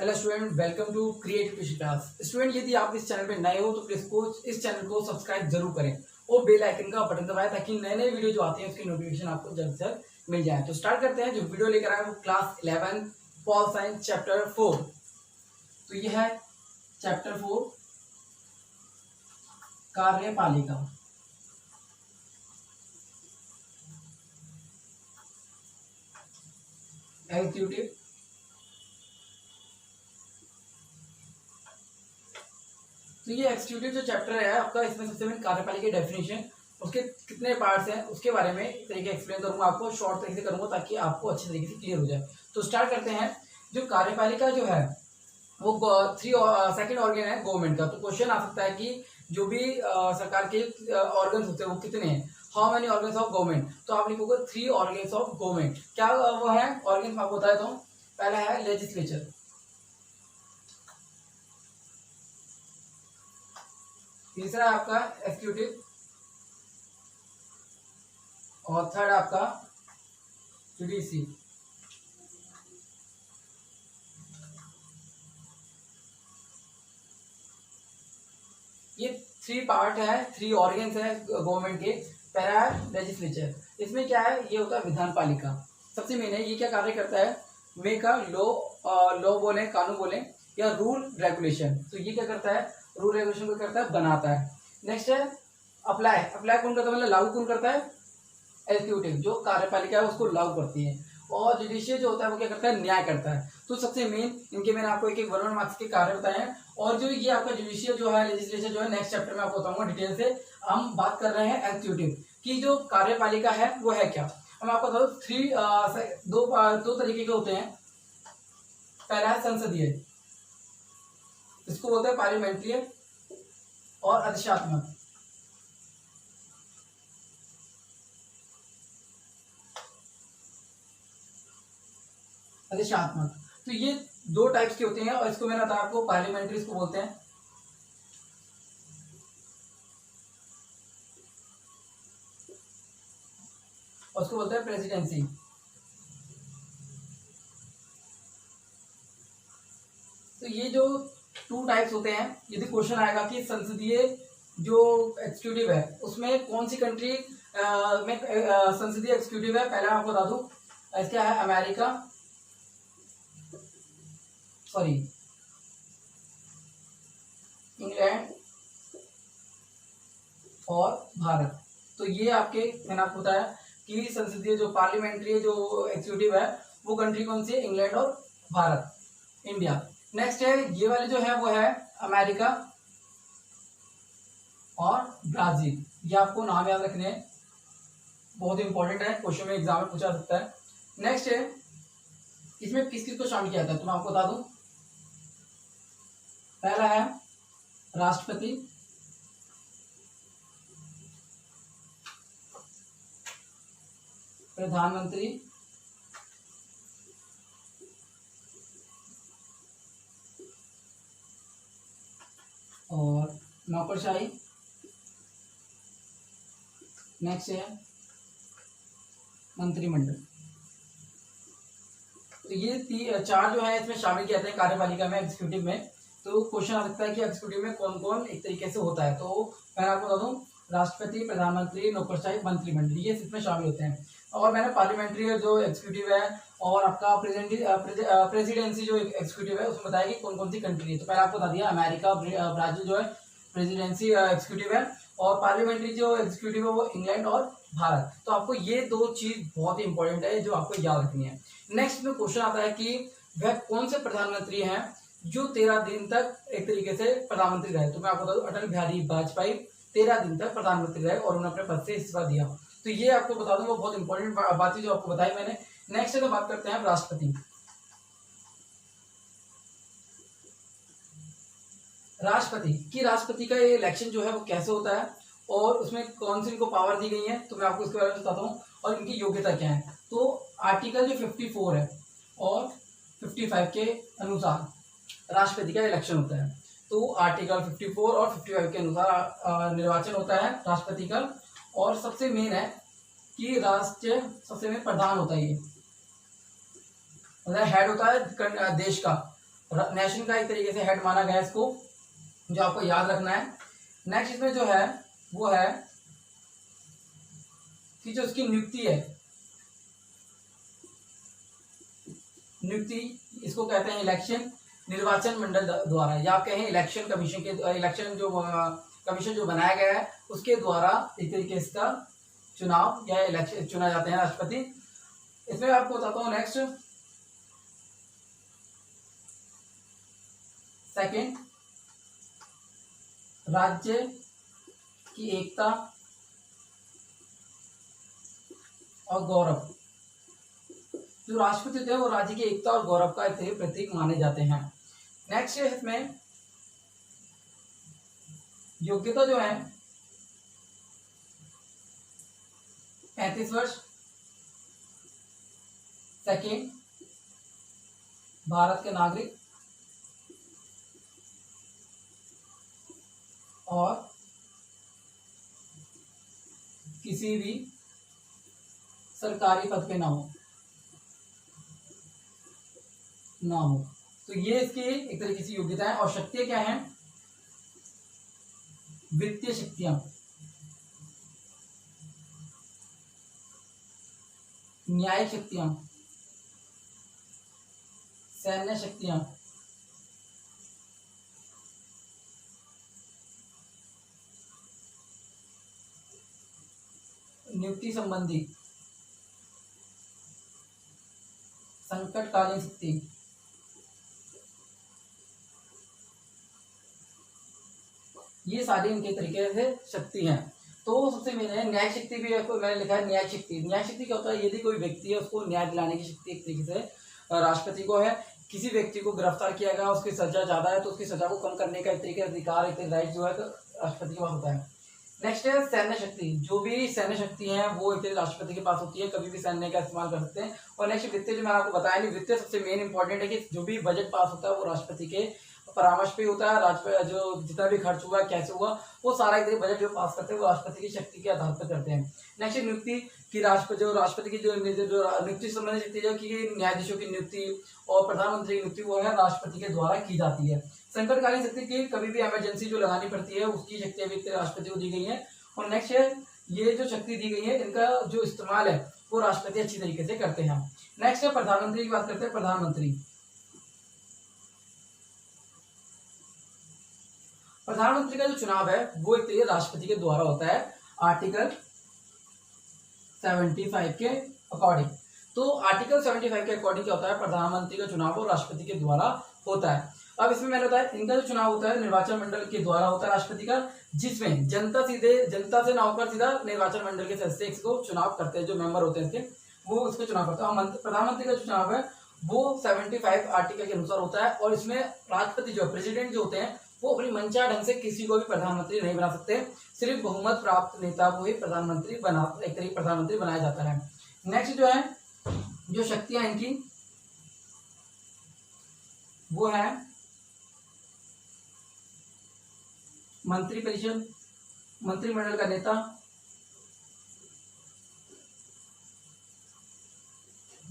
Hello student, welcome to creative class. Student, यदि आप इस चैनल पे नए हो तो प्लीज को इस चैनल को सब्सक्राइब जरूर करें और बेल आइकन का बटन दबाएं ताकि नए नए वीडियो जो आते हैं उसकी नोटिफिकेशन आपको जल्द से जल्द मिल जाए। तो स्टार्ट करते हैं। जो वीडियो लेकर आए वो क्लास 11 पॉल साइंस चैप्टर 4। तो यह है चैप्टर 4 कार्यपालिका। एग्जीक्यूटिव तो ये एग्जीक्यूटिव जो चैप्टर है आपका, इसमें सबसे मेन कार्यपालिका की डेफिनेशन, उसके कितने पार्ट्स हैं उसके बारे में एक तरीके एक्सप्लेन करूंगा आपको, शॉर्ट तरीके से करूंगा ताकि आपको अच्छे तरीके से क्लियर हो जाए। तो स्टार्ट करते हैं। जो कार्यपालिका जो है वो सेकंड ऑर्गन है गवर्नमेंट का। तो क्वेश्चन आ सकता है कि जो भी सरकार के ऑर्गन्स होते हैं वो कितने हैं, how many organs of government. तो आप लिखोगे 3 ऑर्गन्स ऑफ गवर्नमेंट। क्या वो है ऑर्गन, आपको बताया। तो पहला है लेजिस्लेचर, तीसरा है आपका एग्जीक्यूटिव और थर्ड आपका जुडिशरी। ये 3 पार्ट है, 3 ऑर्गन्स है गवर्नमेंट के। पहला है लेजिस्लेचर, इसमें क्या है, ये होता है विधान पालिका। सबसे मेन है, ये क्या कार्य करता है, मेक अ लॉ बोले, कानून बोले या रूल रेगुलेशन। तो ये क्या करता है, रूल रेगुलेशन को करता है, बनाता है। नेक्स्ट है अप्लाई। अप्लाई कौन करता है, मतलब लागू कौन करता है, एग्जीक्यूटिव जो कार्यपालिका है उसको लागू करती है। और जुडिशियल जो होता है वो क्या करता है, न्याय करता है। तो सबसे मेन इनके मैंने आपको एक एक 1 मार्क्स के कार्य बताए हैं। और जो ये आपका जुडिशियल जो है, लेजिस्लेचर जो है, नेक्स्ट चैप्टर में आपको बताऊंगा डिटेल से। हम बात कर रहे हैं एग्जीक्यूटिव की। जो कार्यपालिका है वो है क्या, हम आपको बताओ। दो तरीके के होते हैं। पहला है संसदीय, इसको बोलते हैं पार्लियामेंट्री, और अधिशात्मक। अधिशात्मक तो ये 2 टाइप्स के होते हैं। और इसको मैंने बताया आपको, पार्लियामेंट्री इसको बोलते हैं, और उसको बोलते हैं प्रेसिडेंसी। तो ये जो 2 टाइप्स होते हैं, यदि क्वेश्चन आएगा कि संसदीय जो एग्जीक्यूटिव है उसमें कौन सी कंट्री में संसदीय एग्जीक्यूटिव है, पहले मैं आपको बता दूं, इसका है अमेरिका, सॉरी इंग्लैंड और भारत। तो ये आपके, मैंने आपको बताया कि संसदीय जो पार्लियामेंट्री जो एग्जीक्यूटिव है वो कंट्री कौन सी है, इंग्लैंड और भारत, इंडिया। नेक्स्ट है ये वाले जो है वो है अमेरिका और ब्राजील। ये आपको नाम याद रखने हैं, बहुत इंपॉर्टेंट है, क्वेश्चन में एग्जाम में पूछा सकता है। नेक्स्ट है, इसमें किस किस को शामिल किया जाता है तो मैं आपको बता दूं। पहला है राष्ट्रपति, प्रधानमंत्री, और नौकरशाही। नेक्स्ट है मंत्रिमंडल। तो ये 4 जो है इसमें शामिल किया जाता है कार्यपालिका में, एग्जीक्यूटिव में। तो क्वेश्चन आ सकता है कि एग्जीक्यूटिव में कौन कौन एक तरीके से होता है। तो मैं आपको बता दूं, राष्ट्रपति, प्रधानमंत्री, नौकरशाही, मंत्रिमंडल, ये इसमें शामिल होते हैं। और मैंने पार्लियामेंट्री जो एग्जीक्यूटिव है और आपका प्रेसिडेंसी जो एग्जीक्यूटिव है उसमें बताया कि कौन कौन सी कंट्री है। तो पहले आपको बता दिया, अमेरिका, ब्राजील जो है प्रेसिडेंसी एग्जीक्यूटिव है, और पार्लियामेंट्री जो एग्जीक्यूटिव है वो इंग्लैंड और भारत। तो आपको ये 2 चीज बहुत इंपॉर्टेंट है जो आपको याद रखनी है। नेक्स्ट में क्वेश्चन आता है कि वह कौन से प्रधानमंत्री हैं जो 13 दिन तक एक तरीके से प्रधानमंत्री रहे। तो मैं आपको बता दूं, अटल बिहारी वाजपेयी 13 दिन तक प्रधानमंत्री रहे और उन्होंने अपने पद से इस्तीफा दिया। तो ये आपको बता दूं, वो बहुत इंपॉर्टेंट बात है जो आपको बताई मैंने। नेक्स्ट है तो बात करते हैं राष्ट्रपति। राष्ट्रपति का ये इलेक्शन जो है वो कैसे होता है और उसमें कौन सी इनको पावर दी गई है, तो मैं आपको इसके बारे में बताता हूँ और इनकी योग्यता क्या है। तो आर्टिकल जो 54 है और 55 के अनुसार राष्ट्रपति का इलेक्शन होता है। तो आर्टिकल 54 और 55 के अनुसार निर्वाचन होता है राष्ट्रपति का। और सबसे मेन है कि राष्ट्र सबसे मेन प्रधान होता है, ये मतलब हेड होता है देश का। नेशन का एक तरीके से हेड माना गया है इसको, जो आपको याद रखना है। नेक्स्ट इसमें जो है वो है कि जो उसकी नियुक्ति है, नियुक्ति इसको कहते हैं इलेक्शन, निर्वाचन मंडल द्वारा, या आप कहें इलेक्शन कमीशन के, इलेक्शन जो कमीशन जो बनाया गया है उसके द्वारा एक तरीके इसका चुनाव या इलेक्शन चुना जाते हैं राष्ट्रपति। इसमें आपको बताता हूं नेक्स्ट सेकंड, राज्य की एकता और गौरव। जो राष्ट्रपति होते हैं वो राज्य की एकता और गौरव का एक प्रतीक माने जाते हैं। नेक्स्ट है इसमें योग्यता जो है 35 वर्ष, सेकेंड भारत के नागरिक और किसी भी सरकारी पद पे ना हो। तो ये इसकी एक तरीके से योग्यता है। और शक्तियां क्या हैं? वित्तीय शक्तियां, न्यायिक शक्तियां, सैन्य शक्तियां, नियुक्ति संबंधी, संकटकालीन शक्ति, ये सारी इनके तरीके से शक्ति हैं। तो सबसे मेन है न्याय शक्ति, भी मैंने लिखा है न्याय शक्ति। न्याय शक्ति क्या होता है? यदि कोई व्यक्ति है उसको न्याय दिलाने की शक्ति एक तरीके से राष्ट्रपति को है। किसी व्यक्ति को गिरफ्तार किया गया, उसकी सजा ज्यादा है तो उसकी सजा को कम करने का एक तरीके अधिकार, एक राइट जो है तो राष्ट्रपति के पास होता है। नेक्स्ट है सैन्य शक्ति। जो भी सैन्य शक्ति है वो एक राष्ट्रपति के पास होती है, कभी भी सैन्य का इस्तेमाल कर सकते हैं। और नेक्स्ट वित्तीय, जो मैंने आपको बताया नहीं, वित्तीय सबसे मेन इंपॉर्टेंट है कि जो भी बजट पास होता है वो राष्ट्रपति के परामर्श पे होता है। राष्ट्रपति जो जितना भी खर्च हुआ कैसे हुआ वो सारा एक बजट जो पास करते हैं वो राष्ट्रपति की शक्ति के आधार पर करते हैं। नेक्स्ट नियुक्ति की राष्ट्रपति की जो नियुक्ति संबंधी शक्ति जो कि न्यायाधीशों की नियुक्ति और प्रधानमंत्री की नियुक्ति वो है राष्ट्रपति के द्वारा की जाती है। संकटकालीन शक्ति की कभी भी इमरजेंसी जो लगानी पड़ती है उसकी शक्तियां भी राष्ट्रपति को दी गई है। और नेक्स्ट है ये जो शक्ति दी गई है इनका जो इस्तेमाल है वो राष्ट्रपति अच्छी तरीके से करते हैं। नेक्स्ट है प्रधानमंत्री की बात करते हैं। प्रधानमंत्री का जो चुनाव है वो एक राष्ट्रपति के द्वारा होता है आर्टिकल 75 के अकॉर्डिंग। तो आर्टिकल 75 के अकॉर्डिंग क्या होता है? प्रधानमंत्री का चुनाव वो राष्ट्रपति के द्वारा होता है। अब इसमें मैंने बताया इनका जो चुनाव होता है निर्वाचन मंडल के द्वारा होता है राष्ट्रपति का, जिसमें जनता से ना होकर सीधा निर्वाचन मंडल के सदस्य इसको चुनाव करते हैं, जो मेंबर होते हैं इसके वो इसको चुनाव करते हैं। प्रधानमंत्री का जो चुनाव है वो 75 आर्टिकल के अनुसार होता है। और इसमें राष्ट्रपति जो प्रेसिडेंट जो होते हैं वो अपनी मनचाहा ढंग से किसी को भी प्रधानमंत्री नहीं बना सकते, सिर्फ बहुमत प्राप्त नेता को ही प्रधानमंत्री बनाया जाता है। नेक्स्ट जो है जो शक्तियां इनकी वो है मंत्रिपरिषद, मंत्रिमंडल का नेता,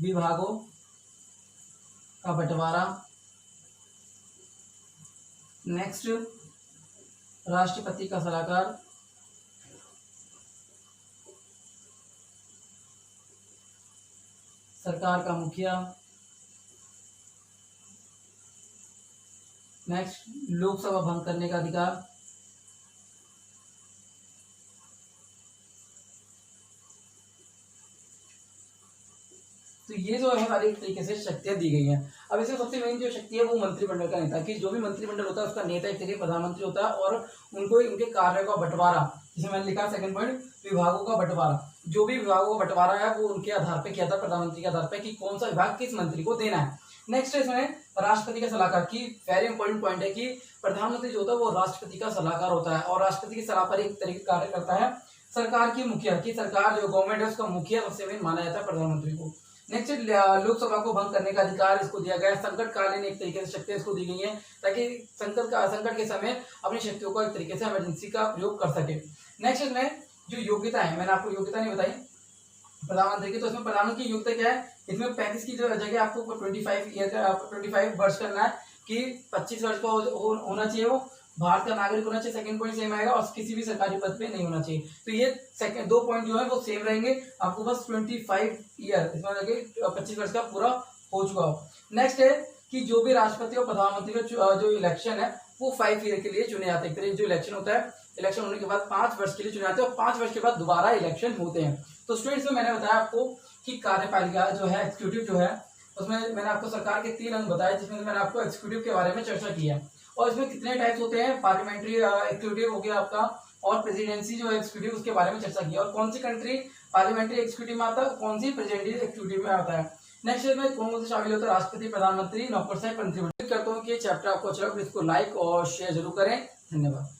विभागों का बंटवारा, नेक्स्ट राष्ट्रपति का सलाहकार, सरकार का मुखिया, नेक्स्ट लोकसभा भंग करने का अधिकार, तो ये जो है हमारी एक तरीके से शक्तियां दी गई हैं। अब इसमें सबसे मेन जो शक्ति है वो मंत्रिमंडल का नेता, कि जो भी मंत्रिमंडल होता है उसका नेता एक तरीके प्रधानमंत्री होता है और उनको उनके कार्य का बंटवारा, जिसे मैंने लिखा सेकंड पॉइंट, विभागों का बंटवारा। जो भी विभागों का बंटवारा है वो उनके आधार पर किया था, प्रधानमंत्री के आधार पर कि कौन सा विभाग किस मंत्री को देना है। नेक्स्ट इसमें राष्ट्रपति का सलाहकार की वेरी इंपॉर्टेंट पॉइंट है कि प्रधानमंत्री जो होता है वो राष्ट्रपति का सलाहकार होता है और राष्ट्रपति की सलाह पर एक तरीके कार्य करता है। सरकार की मुखिया, की सरकार जो गवर्नमेंट है उसका मुखिया सबसे मेन माना जाता है प्रधानमंत्री को। नेक्स्ट लोकसभा को भंग करने का अधिकार इसको दिया गया है। संकटकालीन एक तरीके से शक्तियां इसको दी गई हैं ताकि संकट के समय अपनी शक्तियों को एक तरीके से इमरजेंसी का प्रयोग कर सके। नेक्स्ट में जो योग्यता है, मैंने आपको योग्यता नहीं बताई, प्रधानमंत्री की। तो इसमें प्रधानमंत्री की योग्यता क्या है, इसमें 35 की जगह आपको 25 वर्ष करना है कि 25 वर्ष का होना चाहिए, वो भारत का नागरिक होना चाहिए। सेकंड पॉइंट सेम आएगा, और किसी भी सरकारी पद पे नहीं होना चाहिए। तो ये सेकंड 2 पॉइंट जो है वो सेम रहेंगे। आपको बस 25 ईयर, इसमें लगे 25 वर्ष का पूरा हो चुका हो। नेक्स्ट है कि जो भी राष्ट्रपति और प्रधानमंत्री का जो इलेक्शन है वो 5 ईयर के लिए चुने जाते हैं। फिर जो इलेक्शन होता है, इलेक्शन होने के बाद 5 वर्ष के लिए चुने जाते हैं, और 5 वर्ष के बाद दोबारा इलेक्शन होते हैं। तो स्टूडेंट्स में मैंने बताया आपको कि कार्यपालिका जो है, एग्जीक्यूटिव जो है, उसमें मैंने आपको सरकार के 3 अंग बताए, जिसमें मैंने आपको एग्जीक्यूटिव के बारे में चर्चा की है। और इसमें कितने टाइप्स होते हैं, पार्लियामेंट्री एग्जीक्यूटिव हो गया आपका, और प्रेसिडेंसी जो एग्जीक्यूटिव, उसके बारे में चर्चा की है। और कौन सी कंट्री पार्लियामेंट्री एग्जीक्यूटिव में आता है, कौन सी प्रेसिडेंसी एग्जीक्यूटिव में आता है। नेक्स्ट में कौन से शामिल होते हैं, राष्ट्रपति, प्रधानमंत्री, नौकरशाही, मंत्रिमंडल। करता हूँ कि चैप्टर आपको अच्छा लगा, इसको लाइक और शेयर जरूर करें। धन्यवाद।